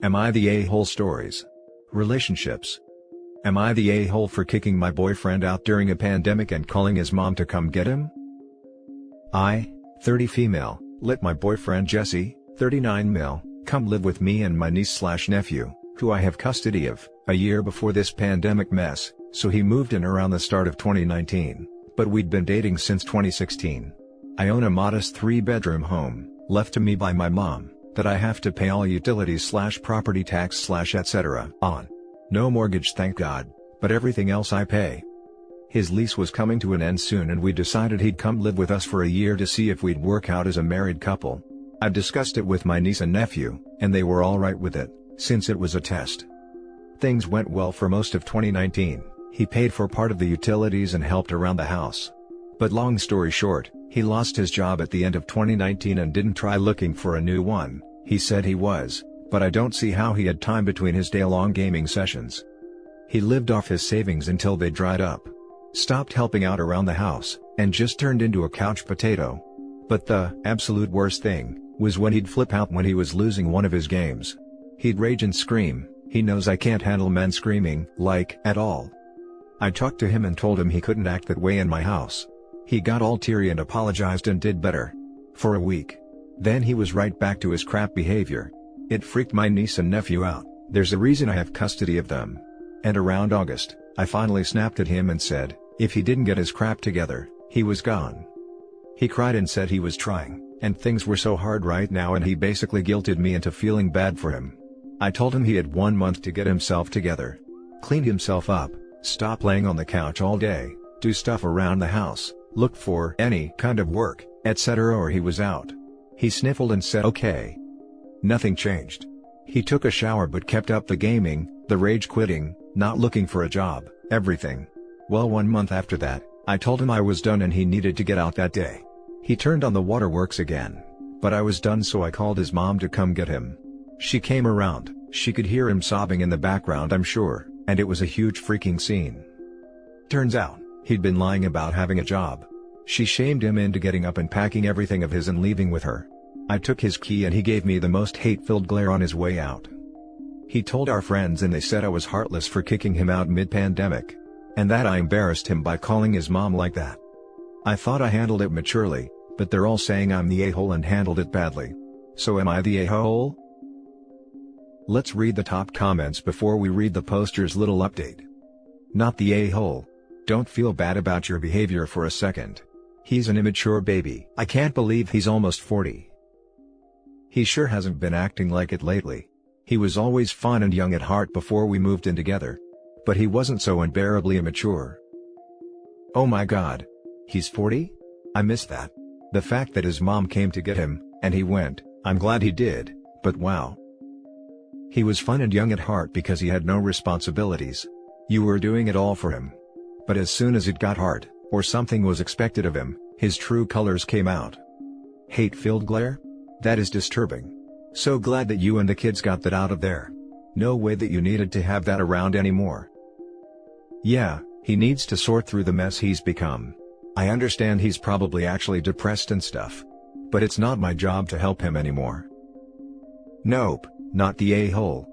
Am I the a-hole stories? Relationships. Am I the a-hole for kicking my boyfriend out during a pandemic and calling his mom to come get him? I, 30 female, let my boyfriend Jesse, 39 male, come live with me and my niece/nephew, who I have custody of, a year before this pandemic mess, so he moved in around the start of 2019, but we'd been dating since 2016. I own a modest 3-bedroom home, left to me by my mom, that I have to pay all utilities/property tax/etc. on. No mortgage, thank God, but everything else I pay. His lease was coming to an end soon and we decided he'd come live with us for a year to see if we'd work out as a married couple. I've discussed it with my niece and nephew, and they were alright with it, since it was a test. Things went well for most of 2019, he paid for part of the utilities and helped around the house. But long story short, he lost his job at the end of 2019 and didn't try looking for a new one. He said he was, but I don't see how he had time between his day-long gaming sessions. He lived off his savings until they dried up. Stopped helping out around the house, and just turned into a couch potato. But the absolute worst thing was when he'd flip out when he was losing one of his games. He'd rage and scream. He knows I can't handle men screaming, like, at all. I talked to him and told him he couldn't act that way in my house. He got all teary and apologized and did better. For a week. Then he was right back to his crap behavior. It freaked my niece and nephew out. There's a reason I have custody of them. And around August, I finally snapped at him and said, if he didn't get his crap together, he was gone. He cried and said he was trying, and things were so hard right now, and he basically guilted me into feeling bad for him. I told him he had 1 month to get himself together. Clean himself up, stop laying on the couch all day, do stuff around the house, look for any kind of work, etc., or he was out. He sniffled and said okay. Nothing changed. He took a shower but kept up the gaming, the rage quitting, not looking for a job, everything. Well, 1 month after that, I told him I was done and he needed to get out that day. He turned on the waterworks again. But I was done, so I called his mom to come get him. She came around, she could hear him sobbing in the background, I'm sure, and it was a huge freaking scene. Turns out, he'd been lying about having a job. She shamed him into getting up and packing everything of his and leaving with her. I took his key and he gave me the most hate-filled glare on his way out. He told our friends and they said I was heartless for kicking him out mid-pandemic. And that I embarrassed him by calling his mom like that. I thought I handled it maturely, but they're all saying I'm the a-hole and handled it badly. So am I the a-hole? Let's read the top comments before we read the poster's little update. Not the a-hole. Don't feel bad about your behavior for a second. He's an immature baby. I can't believe he's almost 40. He sure hasn't been acting like it lately. He was always fun and young at heart before we moved in together. But he wasn't so unbearably immature. Oh my God. He's 40? I missed that. The fact that his mom came to get him, and he went, I'm glad he did, but wow. He was fun and young at heart because he had no responsibilities. You were doing it all for him. But as soon as it got hard, or something was expected of him, his true colors came out. Hate-filled glare? That is disturbing. So glad that you and the kids got that out of there. No way that you needed to have that around anymore. Yeah, he needs to sort through the mess he's become. I understand he's probably actually depressed and stuff. But it's not my job to help him anymore. Nope, not the a-hole.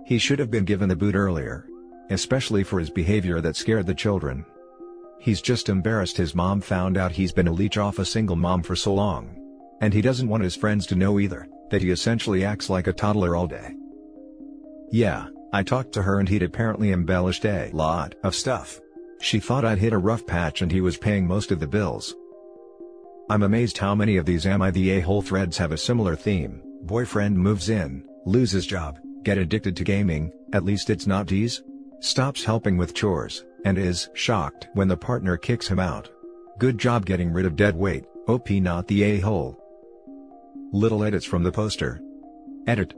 He should have been given the boot earlier. Especially for his behavior that scared the children. He's just embarrassed his mom found out he's been a leech off a single mom for so long. And he doesn't want his friends to know either, that he essentially acts like a toddler all day. Yeah, I talked to her and he'd apparently embellished a lot of stuff. She thought I'd hit a rough patch and he was paying most of the bills. I'm amazed how many of these Am I the a-hole threads have a similar theme. Boyfriend moves in, loses job, get addicted to gaming, at least it's not D's. Stops helping with chores, and is shocked when the partner kicks him out. Good job getting rid of dead weight, OP not the a-hole. Little edits from the poster. Edit.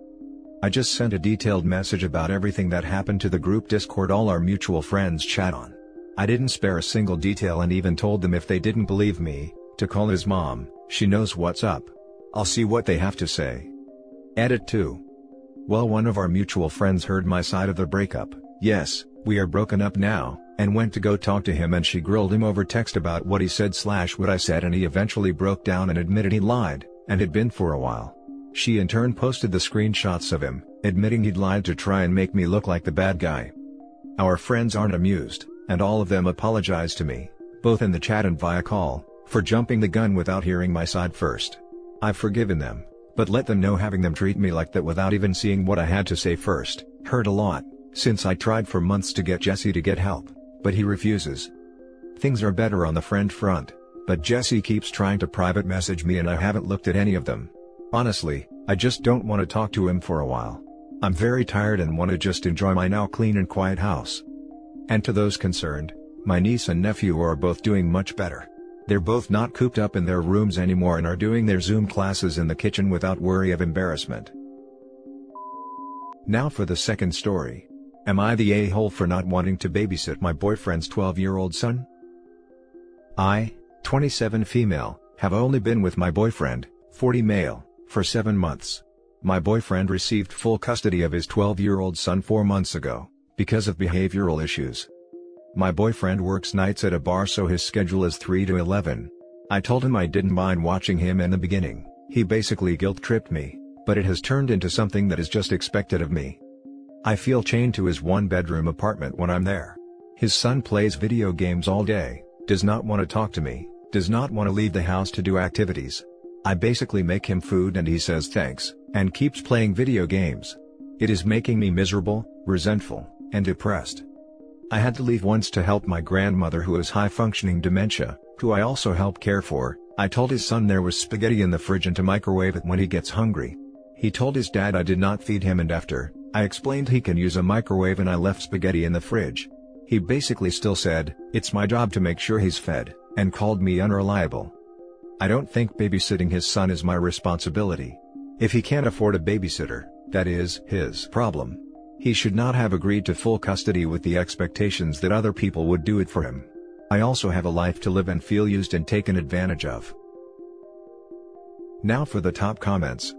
I just sent a detailed message about everything that happened to the group Discord all our mutual friends chat on. I didn't spare a single detail and even told them if they didn't believe me, to call his mom, she knows what's up. I'll see what they have to say. Edit 2. Well, one of our mutual friends heard my side of the breakup, yes, we are broken up now, and went to go talk to him and she grilled him over text about what he said/what I said and he eventually broke down and admitted he lied, and had been for a while. She in turn posted the screenshots of him, admitting he'd lied to try and make me look like the bad guy. Our friends aren't amused, and all of them apologize to me, both in the chat and via call, for jumping the gun without hearing my side first. I've forgiven them, but let them know having them treat me like that without even seeing what I had to say first hurt a lot, since I tried for months to get Jesse to get help, but he refuses. Things are better on the friend front, but Jesse keeps trying to private message me and I haven't looked at any of them. Honestly, I just don't want to talk to him for a while. I'm very tired and want to just enjoy my now clean and quiet house. And to those concerned, my niece and nephew are both doing much better. They're both not cooped up in their rooms anymore and are doing their Zoom classes in the kitchen without worry of embarrassment. Now for the second story. Am I the a-hole for not wanting to babysit my boyfriend's 12-year-old son? I, 27 female, have only been with my boyfriend, 40 male, for 7 months. My boyfriend received full custody of his 12-year-old son 4 months ago, because of behavioral issues. My boyfriend works nights at a bar, so his schedule is 3 to 11. I told him I didn't mind watching him in the beginning. He basically guilt-tripped me, but it has turned into something that is just expected of me. I feel chained to his one-bedroom apartment when I'm there. His son plays video games all day, does not want to talk to me, does not want to leave the house to do activities. I basically make him food and he says thanks, and keeps playing video games. It is making me miserable, resentful, and depressed. I had to leave once to help my grandmother who has high-functioning dementia, who I also help care for. I told his son there was spaghetti in the fridge and to microwave it when he gets hungry. He told his dad I did not feed him, and after I explained he can use a microwave and I left spaghetti in the fridge, he basically still said, "It's my job to make sure he's fed," and called me unreliable. I don't think babysitting his son is my responsibility. If he can't afford a babysitter, that is his problem. He should not have agreed to full custody with the expectations that other people would do it for him. I also have a life to live and feel used and taken advantage of. Now for the top comments.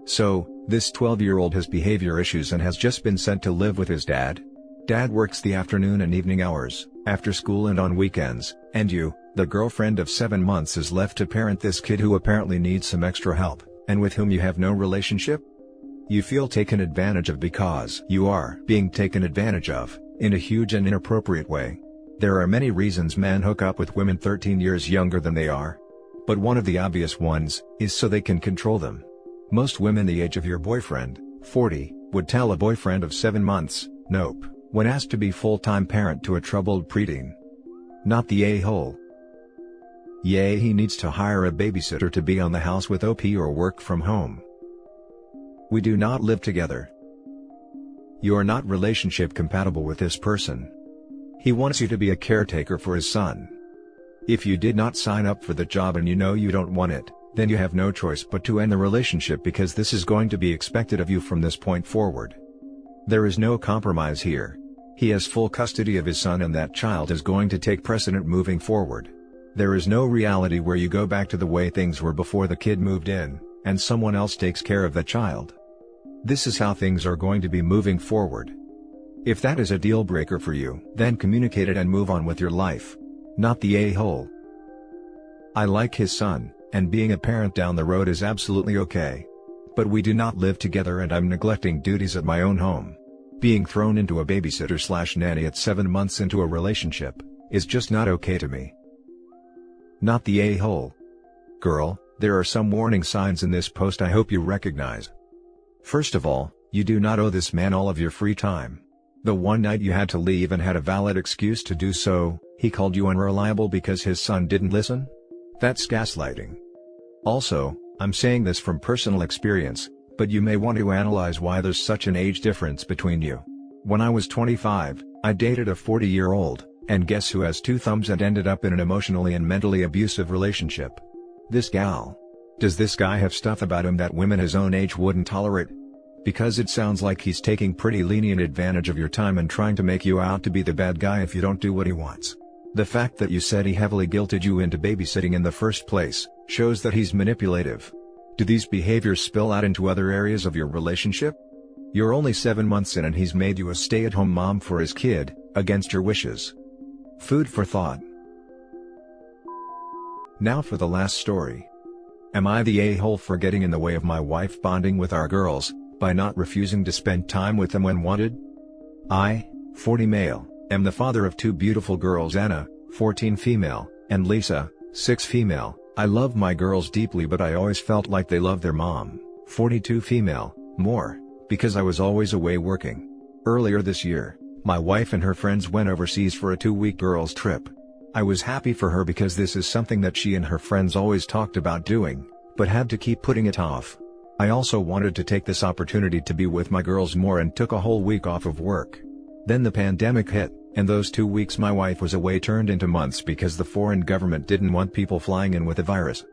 So, this 12-year-old has behavior issues and has just been sent to live with his dad. Dad works the afternoon and evening hours, after school and on weekends, and you, the girlfriend of 7 months, is left to parent this kid who apparently needs some extra help, and with whom you have no relationship? You feel taken advantage of because you are being taken advantage of, in a huge and inappropriate way. There are many reasons men hook up with women 13 years younger than they are. But one of the obvious ones, is so they can control them. Most women the age of your boyfriend, 40, would tell a boyfriend of 7 months, nope, when asked to be full-time parent to a troubled preteen. Not the a-hole. Yay, he needs to hire a babysitter to be on the house with OP or work from home. We do not live together. You are not relationship compatible with this person. He wants you to be a caretaker for his son. If you did not sign up for the job and you know you don't want it, then you have no choice but to end the relationship, because this is going to be expected of you from this point forward. There is no compromise here. He has full custody of his son and that child is going to take precedent moving forward. There is no reality where you go back to the way things were before the kid moved in, and someone else takes care of the child. This is how things are going to be moving forward. If that is a deal breaker for you, then communicate it and move on with your life. Not the a-hole. I like his son, and being a parent down the road is absolutely okay. But we do not live together and I'm neglecting duties at my own home. Being thrown into a babysitter/nanny at 7 months into a relationship, is just not okay to me. Not the a-hole. Girl, there are some warning signs in this post I hope you recognize. First of all, you do not owe this man all of your free time. The one night you had to leave and had a valid excuse to do so, he called you unreliable because his son didn't listen? That's gaslighting. Also, I'm saying this from personal experience, but you may want to analyze why there's such an age difference between you. When I was 25, I dated a 40-year-old, and guess who has 2 thumbs and ended up in an emotionally and mentally abusive relationship? This gal. Does this guy have stuff about him that women his own age wouldn't tolerate? Because it sounds like he's taking pretty lenient advantage of your time and trying to make you out to be the bad guy if you don't do what he wants. The fact that you said he heavily guilted you into babysitting in the first place, shows that he's manipulative. Do these behaviors spill out into other areas of your relationship? You're only 7 months in and he's made you a stay-at-home mom for his kid, against your wishes. Food for thought. Now for the last story. Am I the a-hole for getting in the way of my wife bonding with our girls, by not refusing to spend time with them when wanted? I, 40 male, am the father of 2 beautiful girls, Anna, 14 female, and Lisa, 6 female. I love my girls deeply, but I always felt like they loved their mom, 42 female, more, because I was always away working. Earlier this year, my wife and her friends went overseas for a 2-week girls trip. I was happy for her because this is something that she and her friends always talked about doing, but had to keep putting it off. I also wanted to take this opportunity to be with my girls more and took a whole week off of work. Then the pandemic hit, and those 2 weeks my wife was away turned into months because the foreign government didn't want people flying in with the virus.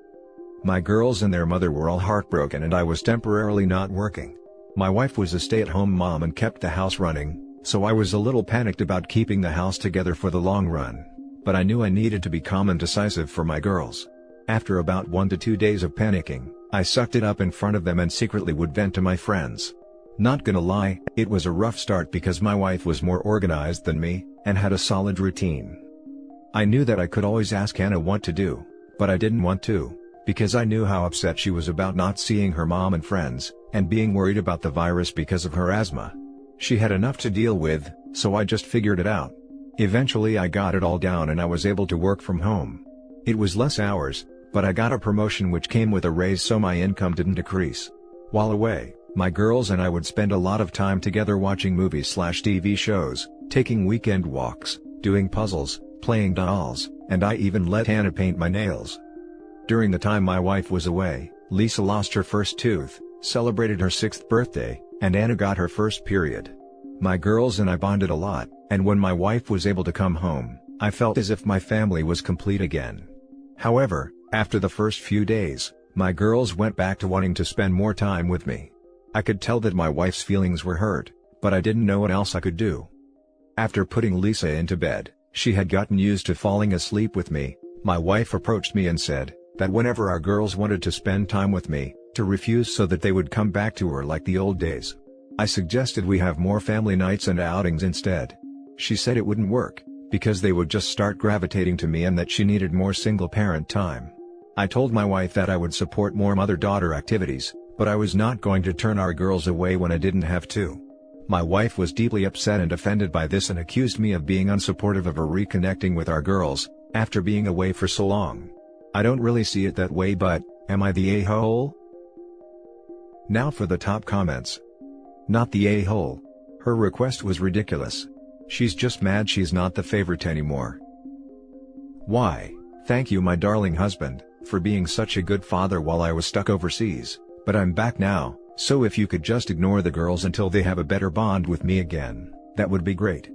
My girls and their mother were all heartbroken, and I was temporarily not working. My wife was a stay-at-home mom and kept the house running, so I was a little panicked about keeping the house together for the long run. But I knew I needed to be calm and decisive for my girls. After about 1 to 2 days of panicking, I sucked it up in front of them and secretly would vent to my friends. Not gonna lie, it was a rough start because my wife was more organized than me, and had a solid routine. I knew that I could always ask Anna what to do, but I didn't want to, because I knew how upset she was about not seeing her mom and friends, and being worried about the virus because of her asthma. She had enough to deal with, so I just figured it out. Eventually I got it all down and I was able to work from home. It was less hours, but I got a promotion which came with a raise, so my income didn't decrease. While away, my girls and I would spend a lot of time together watching movies/TV shows, taking weekend walks, doing puzzles, playing dolls, and I even let Hannah paint my nails. During the time my wife was away, Lisa lost her first tooth, celebrated her 6th birthday, and Anna got her first period. My girls and I bonded a lot, and when my wife was able to come home, I felt as if my family was complete again. However, after the first few days, my girls went back to wanting to spend more time with me. I could tell that my wife's feelings were hurt, but I didn't know what else I could do. After putting Lisa into bed, she had gotten used to falling asleep with me. My wife approached me and said that whenever our girls wanted to spend time with me, to refuse so that they would come back to her like the old days. I suggested we have more family nights and outings instead. She said it wouldn't work, because they would just start gravitating to me and that she needed more single-parent time. I told my wife that I would support more mother-daughter activities, but I was not going to turn our girls away when I didn't have to. My wife was deeply upset and offended by this and accused me of being unsupportive of her reconnecting with our girls, after being away for so long. I don't really see it that way, but am I the a-hole? Now for the top comments. Not the a-hole. Her request was ridiculous. She's just mad she's not the favorite anymore. Why, thank you my darling husband, for being such a good father while I was stuck overseas, but I'm back now, so if you could just ignore the girls until they have a better bond with me again, that would be great.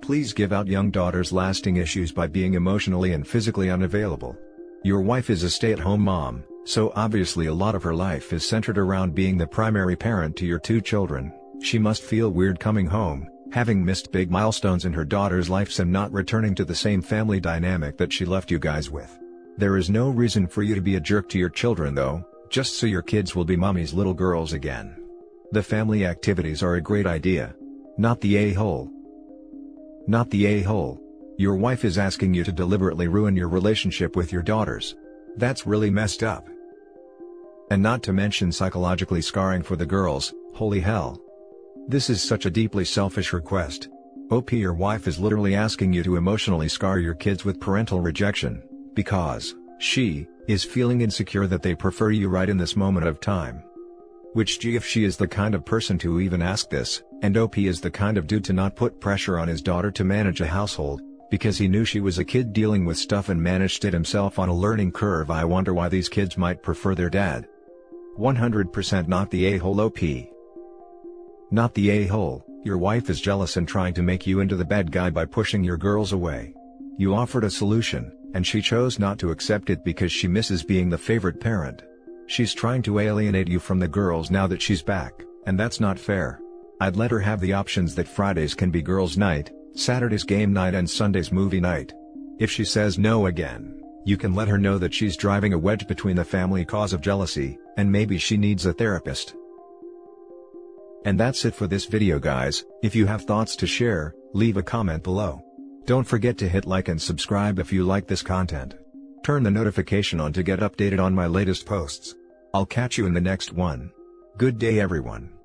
Please give out young daughters lasting issues by being emotionally and physically unavailable. Your wife is a stay-at-home mom, so obviously a lot of her life is centered around being the primary parent to your 2 children. She must feel weird coming home, having missed big milestones in her daughter's lives and not returning to the same family dynamic that she left you guys with. There is no reason for you to be a jerk to your children though, just so your kids will be mommy's little girls again. The family activities are a great idea. Not the a-hole. Not the a-hole. Your wife is asking you to deliberately ruin your relationship with your daughters. That's really messed up. And not to mention psychologically scarring for the girls, holy hell. This is such a deeply selfish request. OP, your wife is literally asking you to emotionally scar your kids with parental rejection, because she is feeling insecure that they prefer you right in this moment of time. Which gee, if she is the kind of person to even ask this, and OP is the kind of dude to not put pressure on his daughter to manage a household, because he knew she was a kid dealing with stuff and managed it himself on a learning curve, I wonder why these kids might prefer their dad. 100% not the a-hole OP. Not the a-hole, your wife is jealous and trying to make you into the bad guy by pushing your girls away. You offered a solution, and she chose not to accept it because she misses being the favorite parent. She's trying to alienate you from the girls now that she's back, and that's not fair. I'd let her have the options that Fridays can be girls' night, Saturdays game night and Sundays movie night. If she says no again, you can let her know that she's driving a wedge between the family cause of jealousy, and maybe she needs a therapist. And that's it for this video guys. If you have thoughts to share, leave a comment below. Don't forget to hit like and subscribe if you like this content. Turn the notification on to get updated on my latest posts. I'll catch you in the next one. Good day everyone.